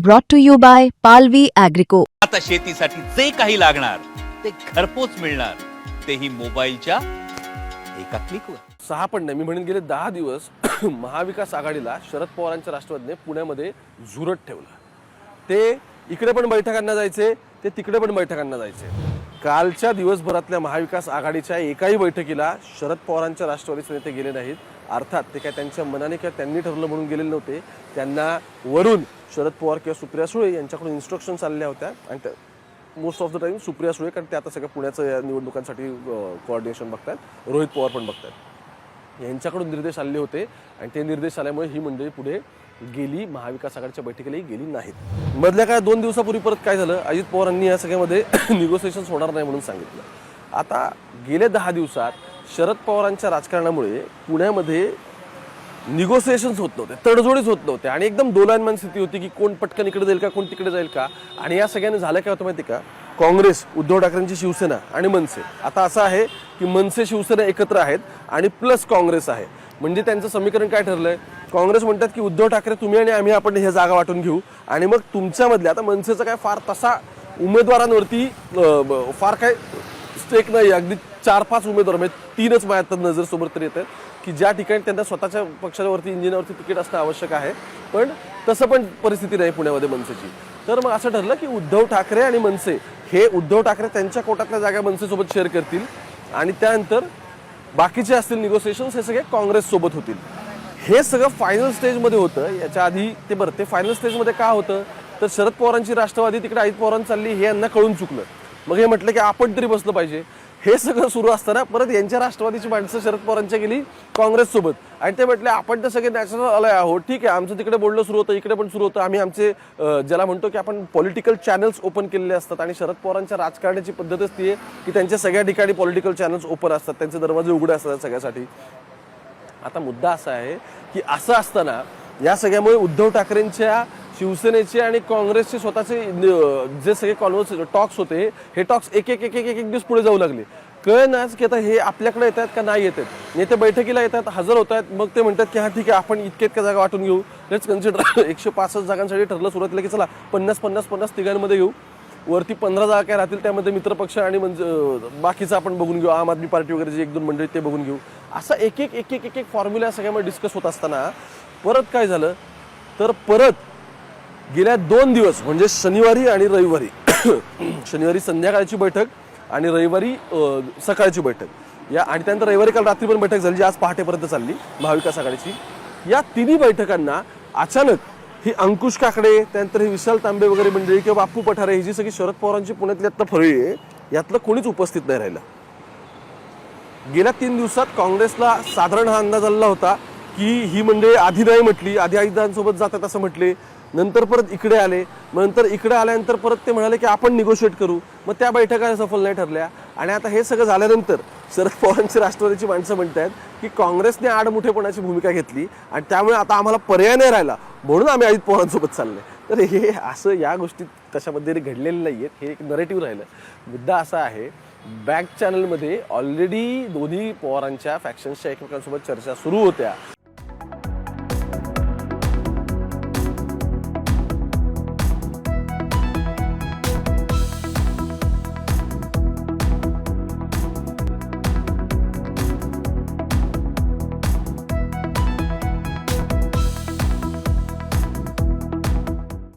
brought to you by Palvi Agrico. आता शेतीसाठी जे काही लागणार ते घरपोच मिळणार, तेही मोबाईलच्या एका क्लिकवर. 6 पण नाही, मी म्हणेन गेले 10 दिवस महाविकास आघाडीला शरद पवारांच्या राष्ट्रवादीने पुण्यामध्ये झुरत ठेवलं. ते इकडे पण बैठकांना जायचे, ते तिकडे पण बैठकांना जायचे. कालच्या दिवसभरातल्या महाविकास आघाडीच्या एकाही बैठकीला शरद पवारांच्या राष्ट्रवादीचे नेते गेले नाहीत. अर्थात ते काय त्यांच्या मनाने किंवा त्यांनी ठरवलं म्हणून गेलेले नव्हते. त्यांना वरून शरद पवार किंवा सुप्रिया सुळे यांच्याकडून इन्स्ट्रक्शन्स आलेल्या होत्या आणि most of the time Supriya Sule, कारण ते आता सगळ्या पुण्याचं या निवडणुकांसाठी कोऑर्डिनेशन बघतात, रोहित पवार पण बघतात, यांच्याकडून निर्देश आलेले होते. आणि ते निर्देश आल्यामुळे ही मंडळी पुढे गेली, महाविकास आघाडीच्या बैठकीलाही गेली नाहीत. मधल्या काय 2 दिवसापूर्वी परत काय झालं, अजित पवारांनी या सगळ्यामध्ये निगोसिएशन्स होणार नाही म्हणून सांगितलं. आता गेले 10 दिवसात शरद पवारांच्या राजकारणामुळे पुण्यामध्ये निगोसिएशन्स होत नव्हते, तडजोडीच होत नव्हते आणि एकदम दोलायमान स्थिती होती की कोण पटकन इकडे जाईल का, कोण तिकडे जाईल का. आणि या सगळ्यांनी झालं काय होतं माहिती का, काँग्रेस, उद्धव ठाकरेंची शिवसेना आणि मनसे, आता असं आहे की मनसे शिवसेना एकत्र आहेत आणि प्लस काँग्रेस आहे. म्हणजे त्यांचं समीकरण काय ठरलंय, काँग्रेस म्हणतात की उद्धव ठाकरे तुम्ही आणि आम्ही आपण हे जागा वाटून घेऊ आणि मग तुमच्यामधल्या, आता मनसेचं काय फार तसा उमेदवारांवरती फार काय स्टेक नाही, अगदी 4-5 उमेदवार म्हणजे 3च माझ्या नजर समोर तरी येतात की ज्या ठिकाणी त्यांना स्वतःच्या पक्षावरती इंजिनावरती तिकीट असणं आवश्यक आहे. पण तसं पण परिस्थिती नाही पुण्यामध्ये मनसेची. तर मग असं ठरलं की उद्धव ठाकरे आणि मनसे हे, उद्धव ठाकरे त्यांच्या कोटातल्या जागा मनसेसोबत शेअर करतील आणि त्यानंतर बाकीचे असतील निगोसिएशन्स हे सगळे काँग्रेस सोबत होतील. हे सगळं फायनल स्टेजमध्ये होतं. याच्या आधी ते फायनल स्टेजमध्ये का होतं, तर शरद पवारांची राष्ट्रवादी तिकडे अजित पवारांची चालली हे यांना कळून चुकलं. मग हे म्हटलं की आपण तरी बसलं पाहिजे. हे सगळं सुरू असताना परत यांच्या राष्ट्रवादीची माणसं शरद पवारांच्या गेली काँग्रेस सोबत आणि ते म्हटले आपण तर सगळे नॅशनल आलोय आहोत, ठीक आहे, आमचं तिकडे बोलणं सुरू होतं, इकडे पण सुरू होतं, आम्ही आमचे ज्याला म्हणतो की आपण पॉलिटिकल चॅनल्स ओपन केलेले असतात. आणि शरद पवारांच्या राजकारणाची पद्धतच ती आहे की त्यांच्या सगळ्या ठिकाणी पॉलिटिकल चॅनल्स ओपन असतात, त्यांचे दरवाजे उघडे असतात सगळ्यासाठी. आता मुद्दा असा आहे की असं असताना या सगळ्यामुळे उद्धव ठाकरेंच्या, शिवसेनेचे आणि काँग्रेसचे स्वतःचे जे सगळे टॉक्स होते, हे टॉक्स एक दिवस पुढे जाऊ लागले. कळेनाच की आता हे आपल्याकडे येतात का नाही येतात. नेते बैठकीला येतात, हजर होत आहेत, मग ते म्हणतात की हा ठीक आहे, आपण इतक्या जागा वाटून घेऊ, लेट्स कन्सिडर 165 जागांसाठी ठरलं सुरुवातीला की चला 50-50-50 तिघांमध्ये घेऊ, वरती 15 जागा काय राहतील त्यामध्ये मित्रपक्ष आणि म्हणजे बाकीचं आपण बघून घेऊ, आम आदमी पार्टी वगैरे जे 1-2 मंडळी ते बघून घेऊ. असा एक फॉर्म्युला सगळ्यामध्ये डिस्कस होत असताना परत काय झालं, तर परत गेल्या 2 दिवस म्हणजे शनिवारी आणि रविवारी शनिवारी संध्याकाळची बैठक आणि रविवारी सकाळची बैठक या, आणि त्यानंतर रविवारी काल रात्री पण बैठक झाली जी आज पहाटेपर्यंत चालली महाविकास आघाडीची. या तिन्ही बैठकांना अचानक ही अंकुश काकडे, त्यानंतर ही विशाल तांबे वगैरे मंडळी किंवा बापू पठारे, ही जी सगळी शरद पवारांची पुण्यातली आता फळी आहे, यातलं कोणीच उपस्थित नाही राहिलं. गेल्या 3 दिवसात काँग्रेसला साधारण हा अंदाज आलेला होता की ही मंडळी आधी नाही म्हटली, आधी अजितदादांसोबत जातात असं म्हटले, नंतर परत इकडे आले, मग नंतर इकडे आल्यानंतर परत ते म्हणाले की आपण निगोशिएट करू. मग त्या बैठका सफल नाही ठरल्या. आणि आता हे सगळं झाल्यानंतर शरद पवारांची राष्ट्रवादीची माणसं म्हणतात की काँग्रेसने आडमुठेपणाची भूमिका घेतली आणि त्यामुळे आता आम्हाला पर्याय नाही राहिला म्हणून आम्ही अजित पवारांसोबत चाललोय. तर हे असं, या गोष्टी तशामध्ये घडलेल्या नाही आहेत, हे एक नरेटिव्ह राहिलं. मुद्दा असा आहे, बॅक चॅनलमध्ये ऑलरेडी दोन्ही पवारांच्या फॅक्शन्सच्या एकमेकांसोबत चर्चा सुरू होत्या.